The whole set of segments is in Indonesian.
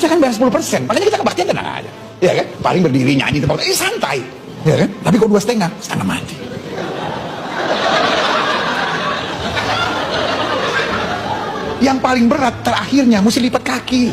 Harusnya kan bayar 10%, makanya kita kebaktian tenang aja. Ya kan? Paling berdiri nyanyi tempat santai. Ya kan? Tapi kalau 2,5, setengah mati. Yang paling berat terakhirnya mesti lipat kaki.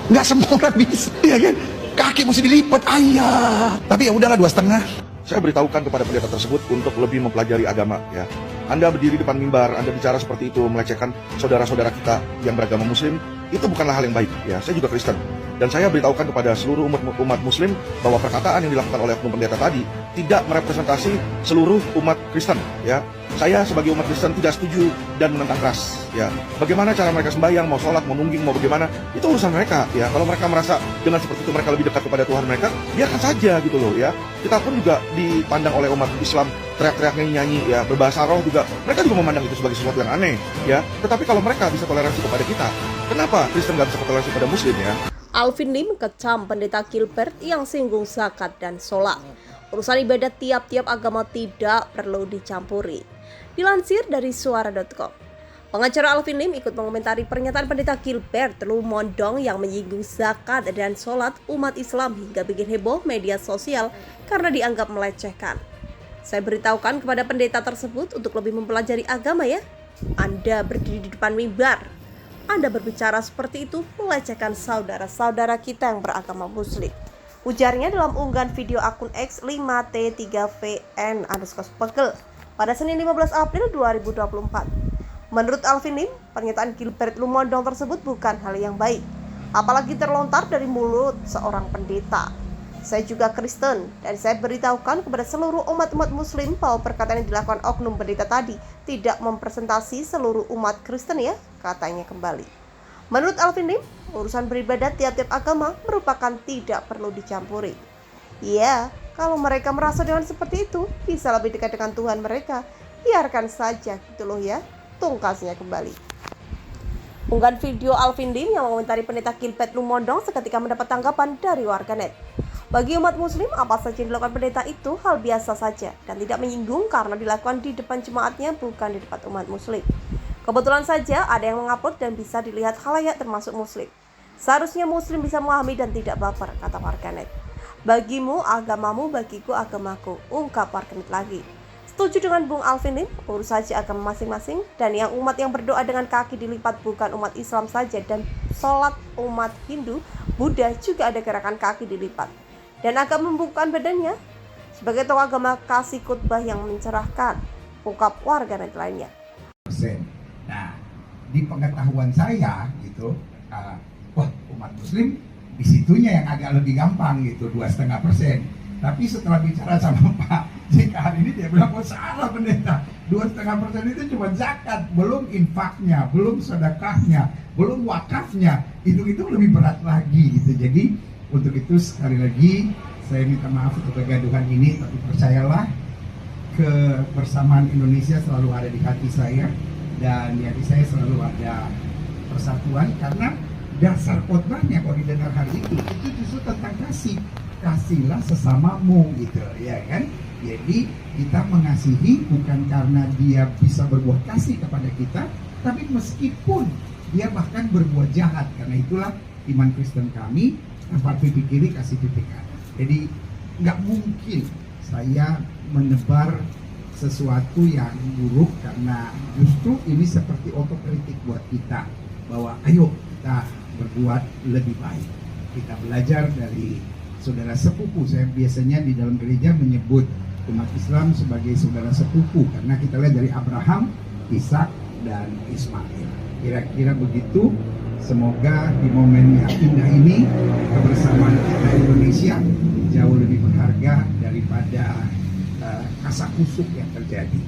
Nggak semua orang bisa, ya kan? Kaki mesti dilipat, ayah. Tapi ya udahlah 2,5. Saya beritahukan kepada pendeta tersebut untuk lebih mempelajari agama, ya. Anda berdiri depan mimbar, Anda bicara seperti itu, melecehkan saudara-saudara kita yang beragama Muslim, itu bukanlah hal yang baik, ya. Saya juga Kristen, dan saya beritahukan kepada seluruh umat Muslim bahwa perkataan yang dilakukan oleh oknum pendeta tadi tidak merepresentasi seluruh umat Kristen, ya. Saya sebagai umat Kristen tidak setuju dan menentang keras, ya. Bagaimana cara mereka sembahyang, mau sholat, mau nungging, mau bagaimana, itu urusan mereka, ya. Kalau mereka merasa dengan seperti itu mereka lebih dekat kepada Tuhan mereka, biarkan saja gitu loh, ya. Kita pun juga dipandang oleh umat Islam teriak-teriak nyanyi, ya, berbahasa roh juga. Mereka juga memandang itu sebagai sesuatu yang aneh, ya. Tetapi kalau mereka bisa toleransi kepada kita, kenapa Kristen nggak bisa toleransi pada Muslim, ya? Alvin Lim kecam pendeta Gilbert yang singgung zakat dan sholat. Urusan ibadat tiap-tiap agama tidak perlu dicampuri. Dilansir dari suara.com. Pengacara Alvin Lim ikut mengomentari pernyataan pendeta Gilbert Lumondong yang menyinggung zakat dan sholat umat Islam hingga bikin heboh media sosial karena dianggap melecehkan. Saya beritahukan kepada pendeta tersebut untuk lebih mempelajari agama ya. Anda berdiri di depan mimbar. Anda berbicara seperti itu melecehkan saudara-saudara kita yang beragama Muslim. Ujarnya dalam unggahan video akun X 5T3VN_Pegel pada Senin 15 April 2024. Menurut Alvin Lim, pernyataan Gilbert Lumondong tersebut bukan hal yang baik, apalagi terlontar dari mulut seorang pendeta. Saya juga Kristen, dan saya beritahukan kepada seluruh umat-umat Muslim bahwa perkataan yang dilakukan oknum pendeta tadi tidak mempresentasi seluruh umat Kristen ya, katanya kembali. Menurut Alvin Lim, urusan beribadat tiap-tiap agama merupakan tidak perlu dicampuri. Ya, kalau mereka merasa dengan seperti itu, bisa lebih dekat dengan Tuhan mereka, biarkan saja gitu loh ya, tungkasnya kembali. Unggahan video Alvin Lim yang mengomentari pendeta Gilbert Lumondong seketika mendapat tanggapan dari warganet. Bagi umat Muslim, apa saja yang dilakukan pendeta itu hal biasa saja dan tidak menyinggung karena dilakukan di depan jemaatnya bukan di depan umat Muslim. Kebetulan saja ada yang mengupload dan bisa dilihat khalayak termasuk Muslim. Seharusnya Muslim bisa memahami dan tidak baper, kata warganet. Bagimu agamamu, bagiku agamaku, ungkap warganet lagi. Setuju dengan Bung Alvin Lim, urus saja agama masing-masing, dan yang umat yang berdoa dengan kaki dilipat bukan umat Islam saja, dan sholat umat Hindu, Buddha juga ada gerakan kaki dilipat. Dan agak membukakan badannya sebagai tokoh agama kasih khutbah yang mencerahkan, ungkap warganet lainnya. Nah, di pengetahuan saya gitu, umat Muslim di situnya yang agak lebih gampang gitu, 2,5%. Tapi setelah bicara sama Pak JK hari ini dia bilang, salah pendeta, 2,5% itu cuma zakat, belum infaknya, belum sedekahnya, belum wakafnya, itu lebih berat lagi gitu. Jadi untuk itu sekali lagi saya minta maaf untuk kegaduhan ini, tapi percayalah kebersamaan Indonesia selalu ada di hati saya, dan di hati saya selalu ada persatuan, karena dasar khotbahnya kalau didengar hari itu justru tentang kasihlah sesamamu gitu ya kan. Jadi kita mengasihi bukan karena dia bisa berbuat kasih kepada kita, tapi meskipun dia bahkan berbuat jahat. Karena itulah iman Kristen kami, tempat pipi kiri kasih pipi kanan. Jadi nggak mungkin saya menebar sesuatu yang buruk, karena justru ini seperti otokritik buat kita bahwa ayo kita berbuat lebih baik. Kita belajar dari saudara sepupu. Saya biasanya di dalam gereja menyebut umat Islam sebagai saudara sepupu karena kita lihat dari Abraham, Ishak, dan Ismail. Kira-kira begitu. Semoga di momen yang indah ini kebersamaan kita Indonesia jauh lebih berharga daripada kasakusuk yang terjadi.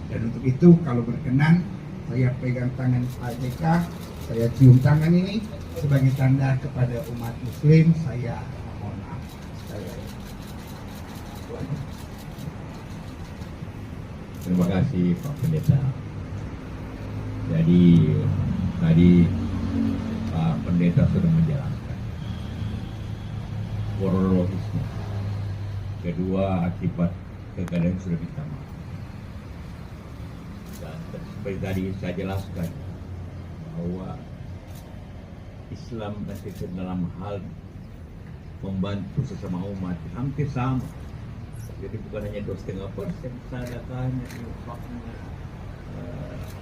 Dan untuk itu kalau berkenan saya pegang tangan Pak JK, saya cium tangan ini sebagai tanda kepada umat Muslim, saya mohon maaf. Terima kasih Pak Pendeta. Jadi tadi Pak Pendeta sudah menjelaskan kronologisnya. Kedua, akibat kegagalan sudah kita maaf. Dan seperti tadi saya jelaskan bahwa Islam dan Kristen dalam hal membantu sesama umat hampir sama. Jadi bukan hanya 2,5% sedekahnya, infaknya,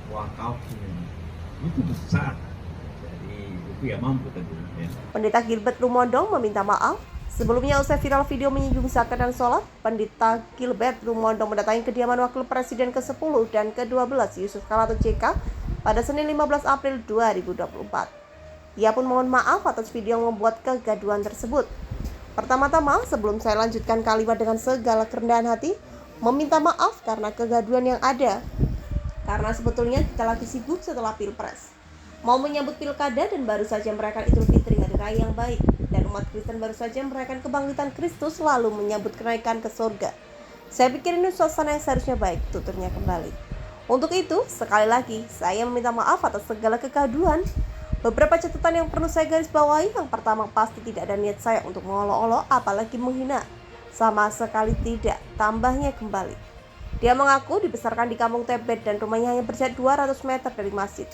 wakafnya itu besar. Jadi itu ya mampu tentunya. Pendeta Gilbert Lumondong meminta maaf. Sebelumnya usai viral video menyinggung zakat dan sholat, Pendeta Gilbert Lumondong mendatangi kediaman Wakil Presiden ke-10 dan ke-12 Yusuf Kala atau JK pada Senin 15 April 2024. Ia pun mohon maaf atas video yang membuat kegaduhan tersebut. Pertama-tama, sebelum saya lanjutkan kalimat dengan segala kerendahan hati, meminta maaf karena kegaduhan yang ada. Karena sebetulnya kita lagi sibuk setelah Pilpres. Mau menyambut pilkada dan baru saja merayakan Idul Fitri hari raya yang baik. Dan umat Kristen baru saja merayakan kebangkitan Kristus lalu menyambut kenaikan ke surga. Saya pikir ini suasana yang seharusnya baik, tuturnya kembali. Untuk itu, sekali lagi, saya meminta maaf atas segala kegaduhan. Beberapa catatan yang perlu saya garis bawahi. Yang pertama, pasti tidak ada niat saya untuk mengolok-olok apalagi menghina. Sama sekali tidak, tambahnya kembali. Dia mengaku dibesarkan di kampung Tebet dan rumahnya hanya berjarak 200 meter dari masjid.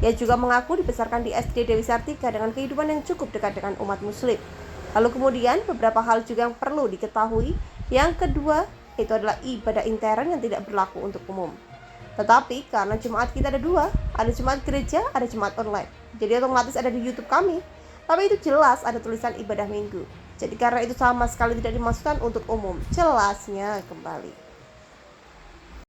Ia juga mengaku dibesarkan di SD Dewi Sartika dengan kehidupan yang cukup dekat dengan umat muslim. Lalu kemudian beberapa hal juga yang perlu diketahui. Yang kedua, itu adalah ibadah intern yang tidak berlaku untuk umum. Tetapi karena jemaat kita ada dua, ada jemaat gereja, ada jemaat online. Jadi otomatis ada di YouTube kami. Tapi itu jelas ada tulisan ibadah minggu. Jadi karena itu sama sekali tidak dimaksudkan untuk umum. Jelasnya kembali.